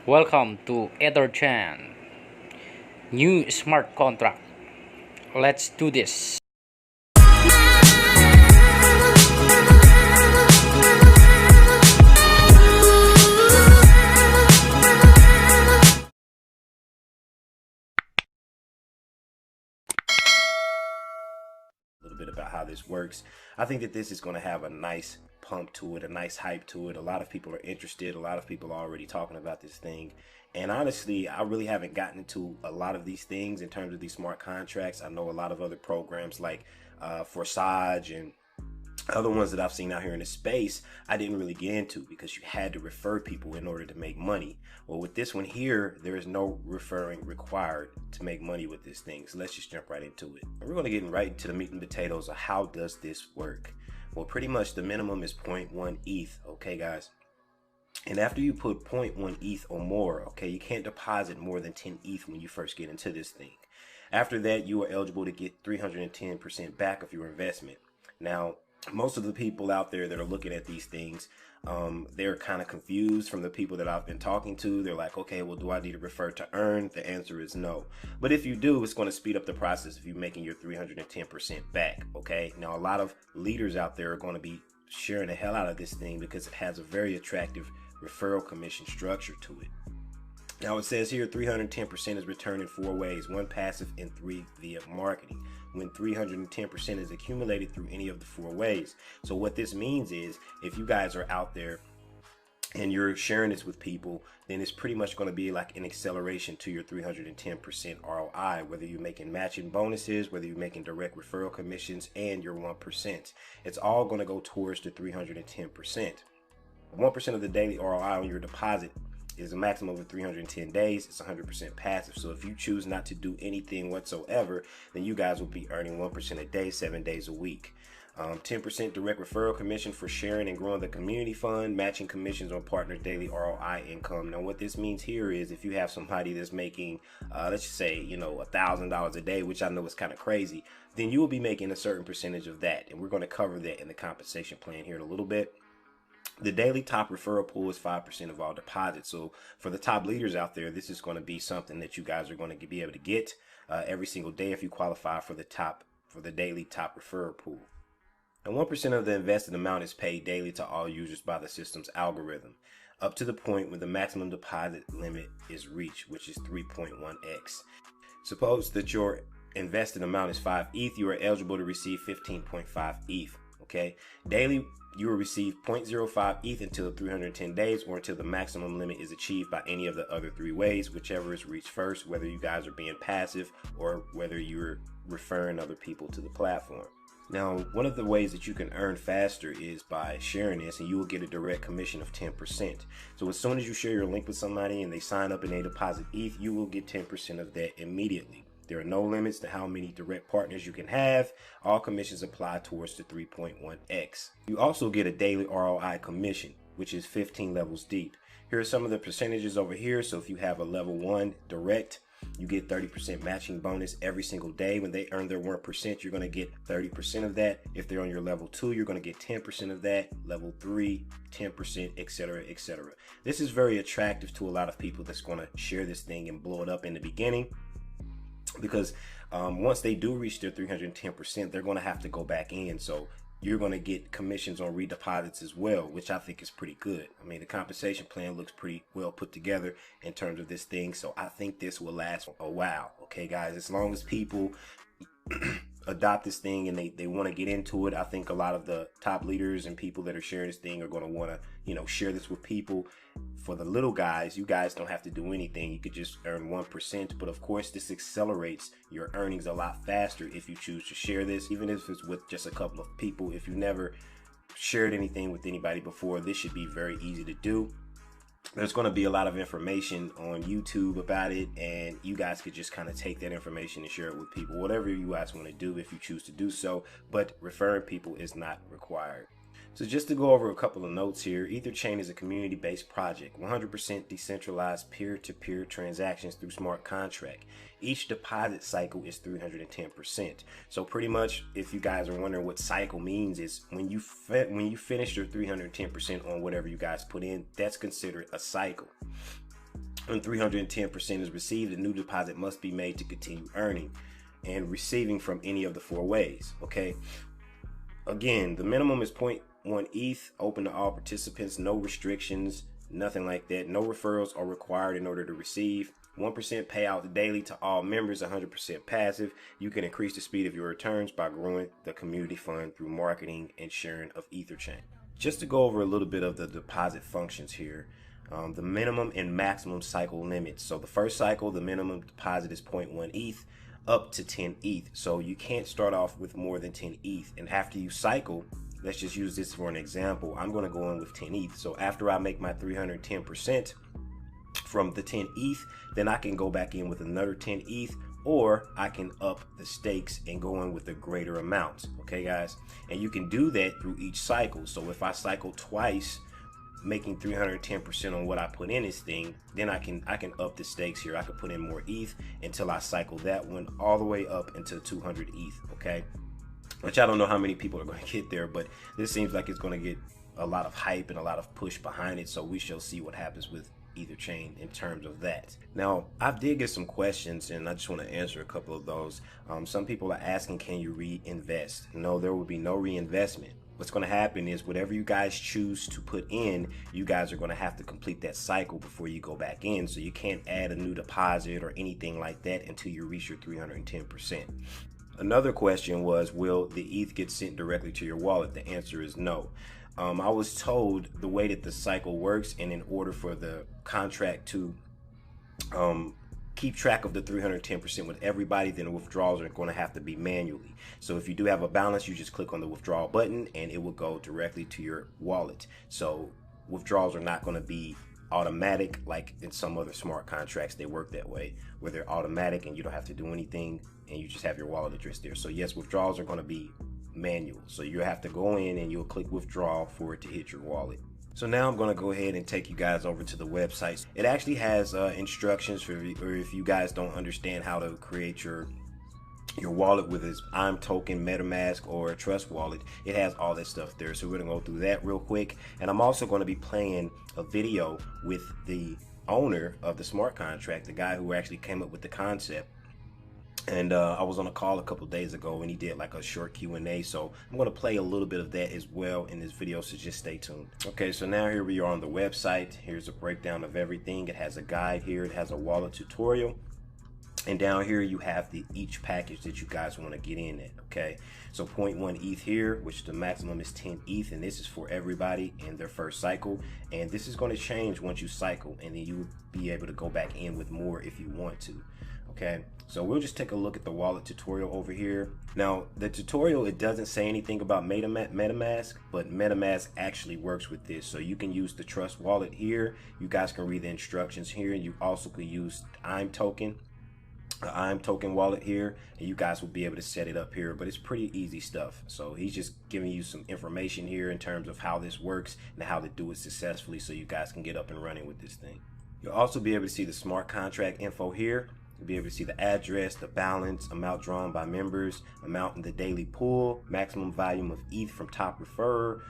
Welcome to Etherchan. New smart contract. Let's do this. A little bit about how this works. I think that this is going to have a nice pump to it, a nice hype to it. A lot of people are interested. A lot of people are already talking about this thing. And honestly, I really haven't gotten into a lot of these things in terms of these smart contracts. I know a lot of other programs like Forsage and other ones that I've seen out here in the space, I didn't really get into because you had to refer people in order to make money. Well, with this one here, there is no referring required to make money with this thing. So let's just jump right into it. And we're going to get right into the meat and potatoes of how does this work. Well, pretty much the minimum is 0.1 ETH. Okay, guys. And after you put 0.1 ETH or more, okay, you can't deposit more than 10 ETH when you first get into this thing. After that, you are eligible to get 310% back of your investment. Now, most of the people out there that are looking at these things, they're kind of confused from the people that I've been talking to. They're like, okay, well, do I need to refer to earn? The answer is no. But if you do, it's going to speed up the process of you making your 310% back. Okay. Now, a lot of leaders out there are going to be sharing the hell out of this thing because it has a very attractive referral commission structure to it. Now it says here 310% is returned in 4 ways, 1 passive and 3 via marketing, when 310% is accumulated through any of the 4 ways. So what this means is if you guys are out there and you're sharing this with people, then it's pretty much going to be like an acceleration to your 310% ROI, whether you're making matching bonuses, whether you're making direct referral commissions, and your 1%. It's all going to go towards the 310%. 1% of the daily ROI on your deposit is a maximum of 310 days. It's 100% passive. So if you choose not to do anything whatsoever, then you guys will be earning 1% a day, 7 days a week. 10% direct referral commission for sharing and growing the community fund, matching commissions on partner daily ROI income. Now what this means here is if you have somebody that's making, let's just say, $1,000 a day, which I know is kind of crazy, then you will be making a certain percentage of that. And we're going to cover that in the compensation plan here in a little bit. The daily top referral pool is 5% of all deposits. So for the top leaders out there, this is going to be something that you guys are going to be able to get every single day if you qualify for the daily top referral pool. And 1% of the invested amount is paid daily to all users by the system's algorithm, up to the point when the maximum deposit limit is reached, which is 3.1x. Suppose that your invested amount is 5 ETH, you are eligible to receive 15.5 ETH. Okay, daily you will receive 0.05 ETH until 310 days or until the maximum limit is achieved by any of the other 3 ways, whichever is reached first, whether you guys are being passive or whether you're referring other people to the platform. Now, one of the ways that you can earn faster is by sharing this, and you will get a direct commission of 10%. So as soon as you share your link with somebody and they sign up and they deposit ETH, you will get 10% of that immediately. There are no limits to how many direct partners you can have. All commissions apply towards the 3.1x. You also get a daily ROI commission, which is 15 levels deep. Here are some of the percentages over here. So if you have a level 1 direct, you get 30% matching bonus every single day. When they earn their 1%, you're going to get 30% of that. If they're on your level 2, you're going to get 10% of that. Level 3, 10%, etc., etc. This is very attractive to a lot of people that's going to share this thing and blow it up in the beginning. Because once they do reach their 310%, they're going to have to go back in. So you're going to get commissions on redeposits as well, which I think is pretty good. I mean, the compensation plan looks pretty well put together in terms of this thing. So I think this will last a while. Okay, guys, as long as people adopt this thing and they want to get into it, I think a lot of the top leaders and people that are sharing this thing are going to want to, share this with people. For the little guys, you guys don't have to do anything. You could just earn 1%. But of course, this accelerates your earnings a lot faster if you choose to share this, even if it's with just a couple of people. If you've never shared anything with anybody before, this should be very easy to do. There's going to be a lot of information on YouTube about it, and you guys could just kind of take that information and share it with people, whatever you guys want to do if you choose to do so, but referring people is not required. So just to go over a couple of notes here, EtherChain is a community-based project, 100% decentralized peer-to-peer transactions through smart contract. Each deposit cycle is 310%. So pretty much, if you guys are wondering what cycle means, is when you finish your 310% on whatever you guys put in, that's considered a cycle. When 310% is received, a new deposit must be made to continue earning and receiving from any of the four ways. Okay. Again, the minimum is 0.1 ETH, open to all participants, no restrictions, nothing like that. No referrals are required in order to receive. 1% payout daily to all members, 100% passive. You can increase the speed of your returns by growing the community fund through marketing and sharing of EtherChain. Just to go over a little bit of the deposit functions here, the minimum and maximum cycle limits. So the first cycle, the minimum deposit is 0.1 ETH up to 10 ETH. So you can't start off with more than 10 ETH. And after you cycle, let's just use this for an example. I'm going to go in with 10 ETH. So after I make my 310% from the 10 ETH, then I can go back in with another 10 ETH, or I can up the stakes and go in with a greater amount. Okay, guys? And you can do that through each cycle. So if I cycle twice, making 310% on what I put in this thing, then I can up the stakes here. I can put in more ETH until I cycle that one all the way up into 200 ETH. Okay, which I don't know how many people are going to get there, but this seems like it's going to get a lot of hype and a lot of push behind it. So we shall see what happens with EtherChain in terms of that. Now, I did get some questions and I just want to answer a couple of those. Some people are asking, can you reinvest? No, there will be no reinvestment. What's going to happen is whatever you guys choose to put in, you guys are going to have to complete that cycle before you go back in. So you can't add a new deposit or anything like that until you reach your 310%. Another question was, will the ETH get sent directly to your wallet? The answer is no. I was told the way that the cycle works, and in order for the contract to keep track of the 310% with everybody, then the withdrawals are going to have to be manually. So if you do have a balance, you just click on the withdrawal button and it will go directly to your wallet. So withdrawals are not going to be automatic like in some other smart contracts. They work that way, where they're automatic and you don't have to do anything and you just have your wallet address there. So yes, withdrawals are going to be manual. So you have to go in and you'll click withdraw for it to hit your wallet. So now I'm going to go ahead and take you guys over to the website. It actually has instructions for if you guys don't understand how to create your wallet with its IM token, MetaMask, or Trust Wallet. It has all that stuff there. So we're going to go through that real quick. And I'm also going to be playing a video with the owner of the smart contract, the guy who actually came up with the concept. And I was on a call a couple days ago and he did like a short Q&A. So I'm going to play a little bit of that as well in this video. So just stay tuned. Okay, so now here we are on the website. Here's a breakdown of everything. It has a guide here. It has a wallet tutorial. And down here you have each package that you guys want to get in at. Okay, so 0.1 ETH here, which the maximum is 10 ETH, and this is for everybody in their first cycle. And this is going to change once you cycle, and then you will be able to go back in with more if you want to. Okay, so we'll just take a look at the wallet tutorial over here. Now, the tutorial, it doesn't say anything about MetaMask, but MetaMask actually works with this. So you can use the Trust Wallet here. You guys can read the instructions here. You also could use IM token wallet here, and you guys will be able to set it up here, but it's pretty easy stuff. So he's just giving you some information here in terms of how this works and how to do it successfully so you guys can get up and running with this thing. You'll also be able to see the smart contract info here. You'll be able to see the address, the balance, amount drawn by members, amount in the daily pool, maximum volume of ETH from top referrer,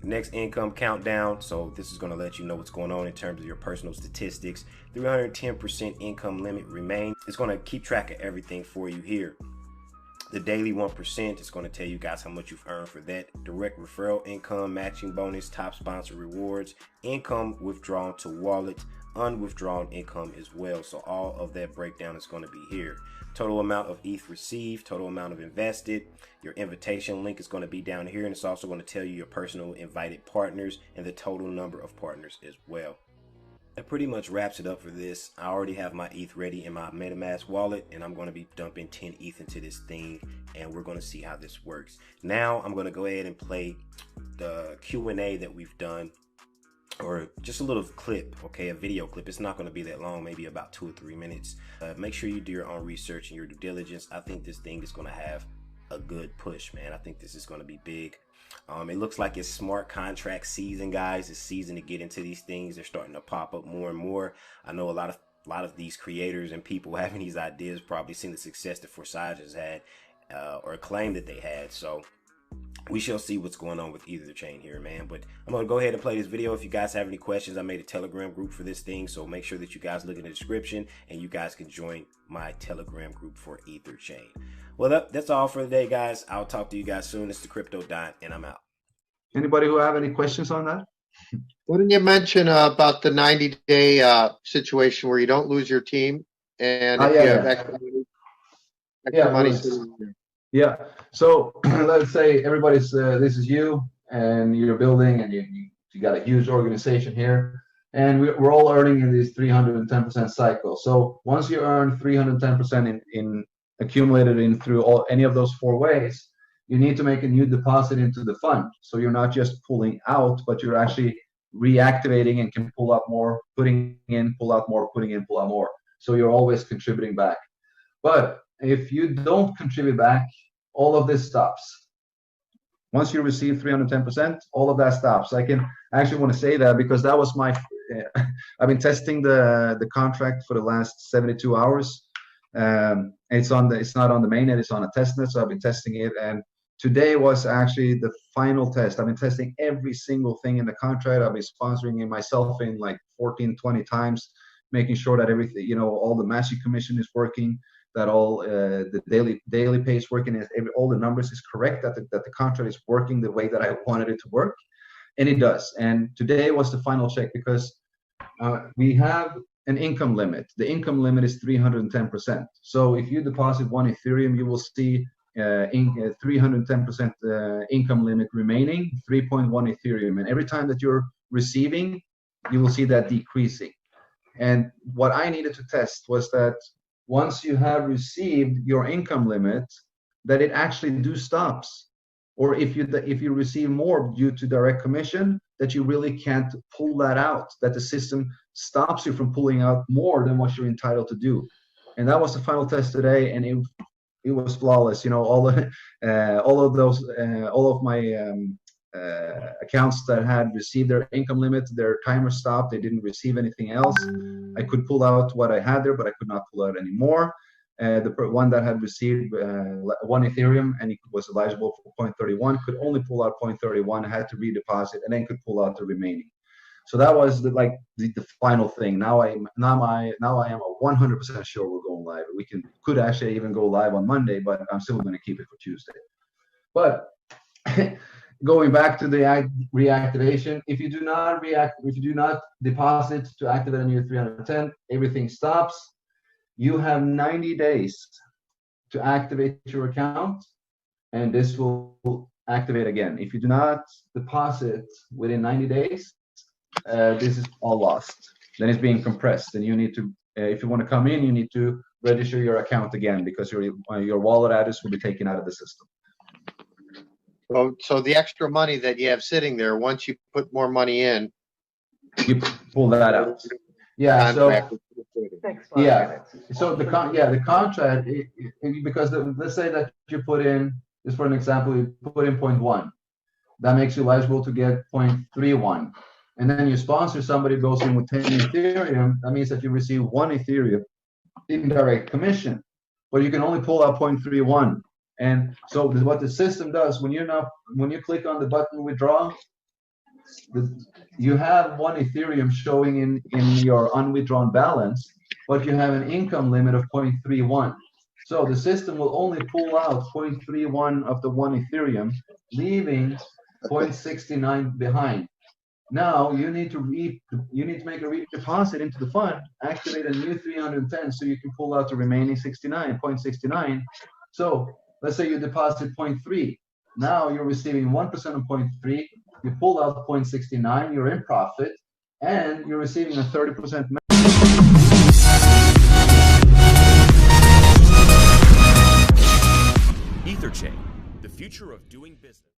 next income countdown. So this is going to let you know what's going on in terms of your personal statistics. 310% income limit remains. It's going to keep track of everything for you here. The daily 1% is going to tell you guys how much you've earned for that. Direct referral income, matching bonus, top sponsor rewards, income withdrawn to wallet, unwithdrawn income as well. So all of that breakdown is going to be here. Total amount of ETH received, total amount of invested. Your invitation link is going to be down here, and it's also going to tell you your personal invited partners and the total number of partners as well. That pretty much wraps it up for this. I already have my ETH ready in my MetaMask wallet, and I'm going to be dumping 10 ETH into this thing, and we're going to see how this works. Now I'm going to go ahead and play the Q&A that we've done, or just a little clip, okay, a video clip. It's not going to be that long, maybe about 2 or 3 minutes. Make sure you do your own research and your due diligence. I think this thing is going to have a good push, man. I think this is going to be big. It looks like it's smart contract season, guys. It's season to get into these things. They're starting to pop up more and more. I know a lot of these creators and people having these ideas probably seen the success that Forsage has had, or claim that they had. So we shall see what's going on with either chain here, man. But I'm going to go ahead and play this video. If you guys have any questions, I made a Telegram group for this thing, so make sure that you guys look in the description and you guys can join my Telegram group for Ether chain. Well, that's all for today, guys. I'll talk to you guys soon. It's the Crypto Don, and I'm out. Anybody who have any questions on that? What did you mention about the 90-day situation where you don't lose your team and if you have extra money sitting there? Yeah. So let's say everybody's this is you, and you're building, and you got a huge organization here, and we're all earning in these 310% cycle. So once you earn 310% in accumulated in through any of those 4 ways, you need to make a new deposit into the fund. So you're not just pulling out, but you're actually reactivating and can pull out more, putting in, pull out more, putting in, pull out more. So you're always contributing back. But if you don't contribute back, all of this stops. Once you receive 310%, all of that stops. I actually want to say that because that was my, I've been testing the contract for the last 72 hours. It's not on the mainnet, it's on a testnet. So I've been testing it, and today was actually the final test. I've been testing every single thing in the contract. I've been sponsoring it myself in like 14, 20 times, making sure that everything, all the matching commission is working, that all the daily pay is working, all the numbers is correct, that the contract is working the way that I wanted it to work, and it does. And today was the final check because we have an income limit. The income limit is 310%. So if you deposit 1 Ethereum, you will see 310% income limit remaining, 3.1 Ethereum. And every time that you're receiving, you will see that decreasing. And what I needed to test was that once you have received your income limit, that it actually stops. Or if you receive more due to direct commission, that you really can't pull that out, that the system stops you from pulling out more than what you're entitled to do. And that was the final test today, and it was flawless. All of my accounts that had received their income limit, their timer stopped. They didn't receive anything else. I could pull out what I had there, but I could not pull out any more. The one that had received 1 Ethereum and it was eligible for 0.31 could only pull out 0.31, had to redeposit, and then could pull out the remaining. So that was the final thing. Now I am 100% sure we're going live. We could actually even go live on Monday, but I'm still going to keep it for Tuesday. But going back to the reactivation, if you do not deposit to activate a new 310, everything stops. You have 90 days to activate your account, and this will activate again. If you do not deposit within 90 days, this is all lost. Then it's being compressed, and you need to, if you want to come in, you need to register your account again because your wallet address will be taken out of the system. So the extra money that you have sitting there, once you put more money in, you pull that out. Yeah. So yeah. So the contract, because let's say that you put in, just for an example, you put in 0.1. That makes you eligible to get 0.31. And then you sponsor somebody goes in with 10 Ethereum. That means that you receive 1 Ethereum in direct commission, but you can only pull out 0.31. And so what the system does when you click on the button withdraw, you have 1 Ethereum showing in your unwithdrawn balance, but you have an income limit of 0.31. So the system will only pull out 0.31 of the 1 Ethereum, leaving 0.69 behind. Now you need to make a redeposit into the fund, activate a new 310, so you can pull out the remaining 0.69. So let's say you deposit 0.3. Now you're receiving 1% of 0.3. You pull out 0.69. You're in profit, and you're receiving a 30%. Ether Chain, the future of doing business.